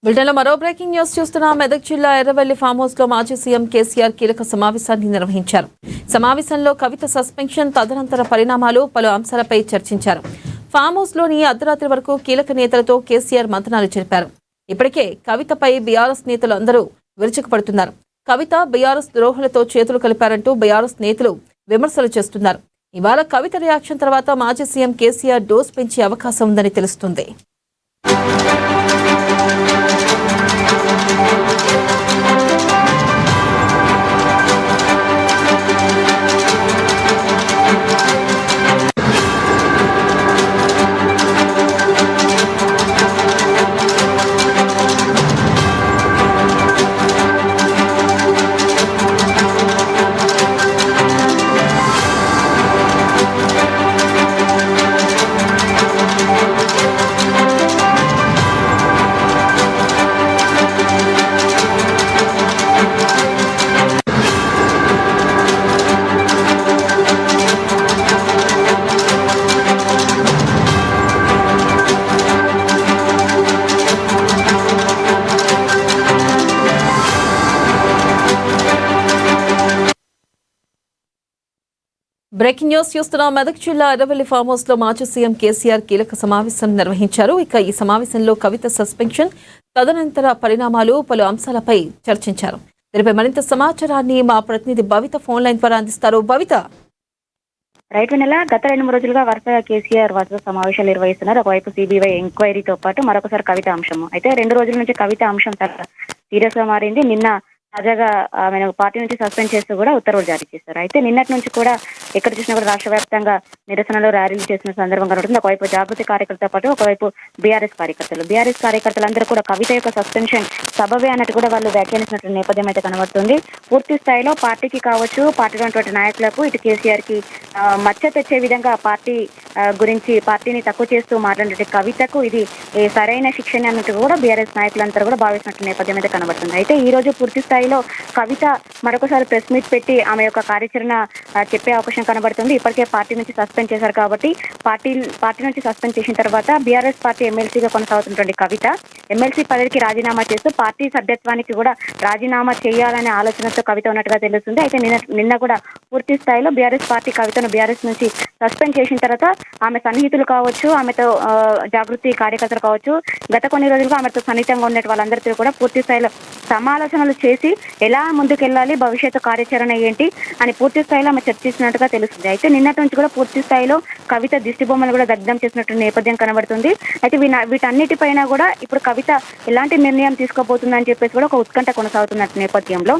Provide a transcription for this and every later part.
బ్రిటన్లో మరో breaking news చూస్తున్నా. మెదక్ జిల్లా ఎర్రవెల్లి ఫామ్ హౌస్ లో మాజీ సీఎం కేసీఆర్ కీలక సమావేశాన్ని నిర్వహించారు. సమావేశంలో కవిత సస్పెన్షన్, తదనంతర పరిణామాలు, పలు అంశాలపై చర్చించారు. ఫామ్ హౌస్ లోని అర్ధరాత్రి వరకు కీలక నేతలతో కేసీఆర్ మంతనాలు జరిపారు. ఇప్పటికే కవితపై బీఆర్ఎస్ నేతలు అందరూ విరుచుకుపడుతున్నారు. కవిత బీఆర్ఎస్ ద్రోహులతో చేతులు కలిపారంటూ బీఆర్ఎస్ నేతలు విమర్శలు చేస్తున్నారు. ఇవాళ కవిత రియాక్షన్ తర్వాత మాజీ సీఎం కేసీఆర్ డోస్ పెంచే అవకాశం ఉందని తెలుస్తుంది. బ్రేకింగ్ న్యూస్ చూస్తున్నాం. మెదక్ జిల్లా ఎర్రవెల్లి ఫామ్ హౌస్ లో మాజీ సీఎం కేసీఆర్ కీలక సమావేశం నిర్వహించారు. ఇక ఈ సమావేశంలో కవిత సస్పెన్షన్, తదనంతర పరిణామాలు, పలు అంశాలపై చర్చించారు. దీనిపై మరింత సమాచారాన్ని మా ప్రతినిధి భవిత ఫోన్ లైన్ ద్వారా అందిస్తారు. భవిత. రైట్ నెల గత 2-3 రోజులుగా వరుసగా కేసీఆర్ వరుస సమావేశాలు నిర్వహిస్తున్నారు. ఒకవైపు సిబిఐ ఎంక్వైరీతో పాటు మరొకసారి కవిత అంశం. అయితే 2 రోజుల నుంచి కవిత అంశం సీరియస్ గా మారింది. నిన్న తాజాగా ఆమెను పార్టీ నుంచి సస్పెండ్ చేస్తూ కూడా ఉత్తర్వులు జారీ చేశారు. అయితే నిన్నటి నుంచి కూడా ఎక్కడ చూసినా కూడా రాష్ట్ర వ్యాప్తంగా నిరసనలు ర్యాలీలు చేసిన సందర్భం కనబడుతుంది. ఒకవైపు జాగృతి కార్యకర్తలతో పాటు ఒకవైపు బీఆర్ఎస్ కార్యకర్తలందరూ కూడా కవిత యొక్క సస్పెన్షన్ సబబే అన్నట్టు కూడా వాళ్ళు వ్యాఖ్యానించినటువంటి నేపథ్యం అయితే కనబడుతుంది. పూర్తి స్థాయిలో పార్టీకి కావచ్చు, పార్టీలో ఉన్నటువంటి నాయకులకు, ఇటు కేసీఆర్ కి మచ్చ తెచ్చే విధంగా పార్టీ గురించి, పార్టీని తక్కువ చేస్తూ మాట్లాడినటువంటి కవితకు ఇది సరైన శిక్షణ అన్నట్టు కూడా బీఆర్ఎస్ నాయకులందరూ కూడా భావిస్తున్నట్టు నేపథ్యం అయితే కనబడుతుంది. అయితే ఈ రోజు పూర్తి స్థాయిలో కవిత మరొకసారి ప్రెస్ మీట్ పెట్టి ఆమె యొక్క కార్యాచరణ చెప్పే అవకాశం కనబడుతుంది. ఇప్పటికే పార్టీ నుంచి సస్పెండ్ చేశారు కాబట్టి పార్టీ నుంచి సస్పెండ్ చేసిన తర్వాత బీఆర్ఎస్ పార్టీ ఎమ్మెల్సీగా కొనసాగుతున్నటువంటి కవిత ఎమ్మెల్సీ పదవికి రాజీనామా చేస్తూ పార్టీ సభ్యత్వానికి కూడా రాజీనామా చేయాలనే ఆలోచనతో కవిత ఉన్నట్టుగా తెలుస్తుంది. అయితే నిన్న కూడా పూర్తి స్థాయిలో బీఆర్ఎస్ పార్టీ కవితను బీఆర్ఎస్ నుంచి సస్పెండ్ చేసిన తర్వాత ఆమె సన్నిహితులు కావచ్చు, ఆమెతో జాగృతి కార్యకర్తలు కావచ్చు, గత కొన్ని రోజులుగా ఆమెతో సన్నిహితంగా ఉన్న వాళ్ళందరితో కూడా పూర్తి స్థాయిలో సమాలోచనలు చేసి ఎలా ముందుకెళ్లాలి, భవిష్యత్తు కార్యాచరణ ఏంటి అని పూర్తి స్థాయిలో ఆమె చర్చిస్తున్నట్టుగా తెలుస్తుంది. అయితే నిన్నటి నుంచి కూడా పూర్తి స్థాయిలో కవిత దిష్టి బొమ్మలు కూడా దగ్ధం చేసినట్టు నేపథ్యం కనబడుతుంది. అయితే వీటన్నిటిపైన కూడా ఇప్పుడు కవిత ఎలాంటి నిర్ణయం తీసుకోబోతుందని చెప్పేసి కూడా ఒక ఉత్కంఠ కొనసాగుతున్నట్టు నేపథ్యంలో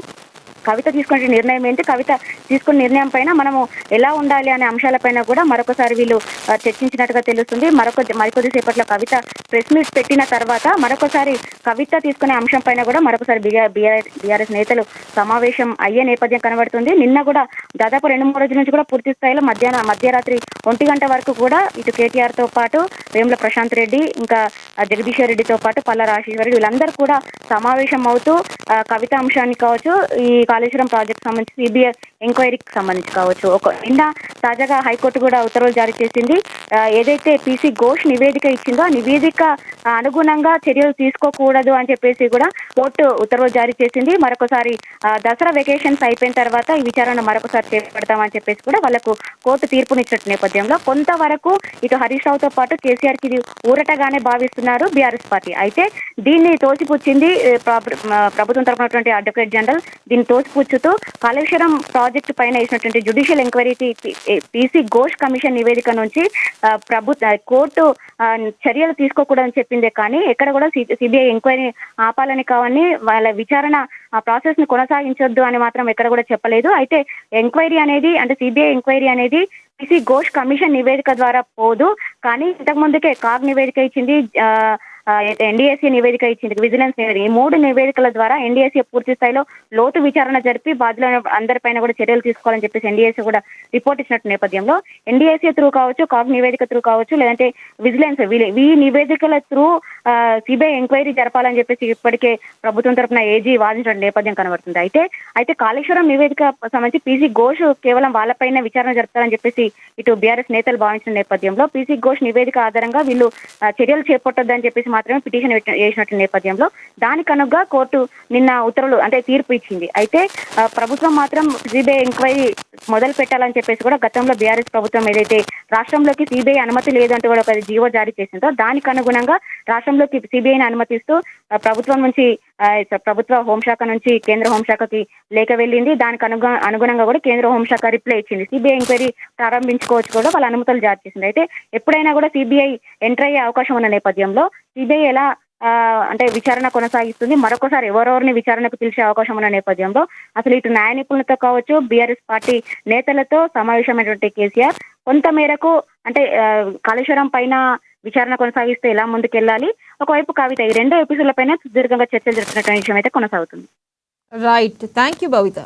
కవిత తీసుకునే నిర్ణయం ఏంటి, కవిత తీసుకున్న నిర్ణయం పైన మనము ఎలా ఉండాలి అనే అంశాలపైన కూడా మరొకసారి వీళ్ళు చర్చించినట్టుగా తెలుస్తుంది. మరికొద్ది సేపట్లో కవిత ప్రెస్ మీట్ పెట్టిన తర్వాత మరొకసారి కవిత తీసుకునే అంశం పైన కూడా మరొకసారి బీఆర్ఎస్ నేతలు సమావేశం అయ్యే నేపథ్యం కనబడుతుంది. నిన్న కూడా దాదాపు 2-3 రోజుల నుంచి కూడా పూర్తి స్థాయిలో మధ్యరాత్రి 1 గంట వరకు కూడా ఇటు కేటీఆర్ తో పాటు వేముల ప్రశాంత్ రెడ్డి, ఇంకా జగదీశ్వర్ రెడ్డితో పాటు పల్లా రాజేశ్వర రెడ్డి వీళ్ళందరూ కూడా సమావేశం అవుతూ కవిత అంశానికి కావచ్చు, ఈ కాళేశ్వరం ప్రాజెక్ట్ సంబంధించి సిబిఐ ఎంక్వైరీకి సంబంధించి కావచ్చు, నిన్న తాజాగా హైకోర్టు కూడా ఉత్తర్వులు జారీ చేసింది. ఏదైతే పీసీ ఘోష్ నివేదిక ఇచ్చిందో ఆ నివేదిక అనుగుణంగా చర్యలు తీసుకోకూడదు అని చెప్పేసి కూడా కోర్టు ఉత్తర్వులు జారీ చేసింది. మరొకసారి దసరా వెకేషన్స్ అయిపోయిన తర్వాత ఈ విచారణ మరొకసారి చేపడతామని చెప్పేసి కూడా వాళ్ళకు కోర్టు తీర్పునిచ్చినట్టు నేపథ్యంలో కొంతవరకు ఇటు హరీష్ రావుతో పాటు కేసీఆర్ కి ఊరటగానే భావిస్తున్నారు బీఆర్ఎస్ పార్టీ. అయితే దీన్ని తోసిపుచ్చింది ప్రభుత్వం తరపునటువంటి అడ్వకేట్ జనరల్. దీన్ని తోసిపుచ్చుతూ కాళేశ్వరం ప్రాజెక్టు పైన వేసినటువంటి జ్యుడిషియల్ ఎంక్వైరీకి పీసీ ఘోష్ కమిషన్ నివేదిక నుంచి కోర్టు చర్యలు తీసుకోకూడదని చెప్పిందే కానీ ఎక్కడ కూడా సిబిఐ ఎంక్వైరీ ఆపాలని కావని వాళ్ళ విచారణ ఆ ప్రాసెస్ ని కొనసాగించొద్దు అని మాత్రం ఎక్కడ కూడా చెప్పలేదు. అయితే ఎంక్వైరీ అనేది, అంటే సిబిఐ ఎంక్వైరీ అనేది పీసీ ఘోష్ కమిషన్ నివేదిక ద్వారా పోదు. కానీ ఇంతకు ముందుకే కాగ్ నివేదిక ఇచ్చింది, ఎన్డీఎస్ఏ నివేదిక ఇచ్చింది, విజిలెన్స్ నివేదిక, ఈ 3 నివేదికల ద్వారా ఎన్డీఎస్ఏ పూర్తి స్థాయిలో లోతు విచారణ జరిపి బాధ్యులైన అందరిపైన కూడా చర్యలు తీసుకోవాలని చెప్పేసి ఎన్డీఎస్ఏ కూడా రిపోర్ట్ ఇచ్చినట్టు నేపథ్యంలో ఎన్డీఎస్ఏ త్రూ కావచ్చు, కాగ్ నివేదిక త్రూ కావచ్చు, లేదంటే విజిలెన్స్ ఈ నివేదికల త్రూ సిబిఐ ఎంక్వైరీ జరపాలని చెప్పేసి ఇప్పటికే ప్రభుత్వం తరఫున ఏజీ వాదించిన నేపథ్యం కనబడుతుంది. అయితే కాళేశ్వరం నివేదిక సంబంధించి పీసీ ఘోష్ కేవలం వాళ్ళపైన విచారణ జరుపుతారని చెప్పేసి ఇటు బీఆర్ఎస్ నేతలు భావించిన నేపథ్యంలో పీసీ ఘోష్ నివేదిక ఆధారంగా వీళ్ళు చర్యలు చేపట్టొద్దని చెప్పేసి మాత్రమే పిటిషన్ వేసినట్టు నేపథ్యంలో దానికి అనుగుగా కోర్టు నిన్న ఉత్తర్వులు అంటే తీర్పు ఇచ్చింది. అయితే ప్రభుత్వం మాత్రం సిబిఐ ఎంక్వైరీ మొదలు పెట్టాలని చెప్పేసి కూడా గతంలో బీఆర్ఎస్ ప్రభుత్వం ఏదైతే రాష్ట్రంలోకి సిబిఐ అనుమతి లేదంటూ కూడా ఒక జీవో జారీ చేసిందో దానికి అనుగుణంగా రాష్ట్రంలోకి సిబిఐని అనుమతిస్తూ ప్రభుత్వం నుంచి ప్రభుత్వ హోంశాఖ నుంచి కేంద్ర హోంశాఖకి లేఖ వెళ్ళింది. దానికి అనుగుణంగా కూడా కేంద్ర హోంశాఖ రిప్లై ఇచ్చింది. సిబిఐ ఎంక్వైరీ ప్రారంభించుకోవచ్చు కూడా వాళ్ళ అనుమతులు జారీ చేసింది. అయితే ఎప్పుడైనా కూడా సిబిఐ ఎంటర్ అయ్యే అవకాశం ఉన్న నేపథ్యంలో సిబిఐ ఎలా అంటే విచారణ కొనసాగిస్తుంది, మరొకసారి ఎవరెవరిని విచారణకు పిలిచే అవకాశం ఉన్న నేపథ్యంలో అసలు ఇటు న్యాయ నిపుణులతో కావచ్చు బీఆర్ఎస్ పార్టీ నేతలతో సమావేశమైనటువంటి కేసీఆర్ కొంత మేరకు అంటే కాళేశ్వరం పైన విచారణ కొనసాగిస్తే ఎలా ముందుకెళ్లాలి, ఒకవైపు కవిత ఈ 2 ఎపిసోడ్ల పైన సుదీర్ఘంగా చర్చలు జరుపుతున్నటువంటి విషయం అయితే కొనసాగుతుంది. Right, thank you Bhavitha.